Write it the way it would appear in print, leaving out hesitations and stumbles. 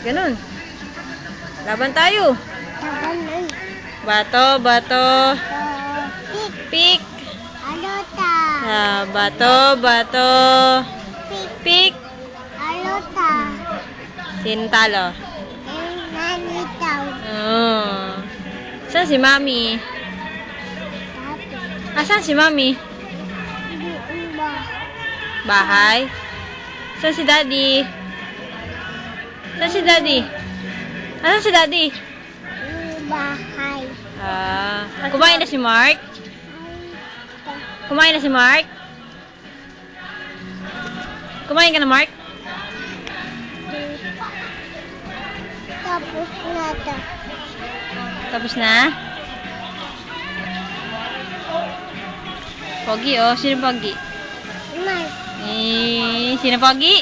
Ganun. Laban tayo. Laban na. Bato, bato. Pick. Alota. Bato, bato. Pick. Alota. Sintalo. Nanitaw. Oh. Saan si Mami? Asan si Mami? Bahay? Saan si Daddy? Saan si Daddy? Asan si Daddy? Bahay. Kumain na si Mark? Kumain na si Mark? Kumain ka na, Mark? Tapos na to. Tapos na? Pogi, oh. Sino Pogi? Mark. Sino Pogi?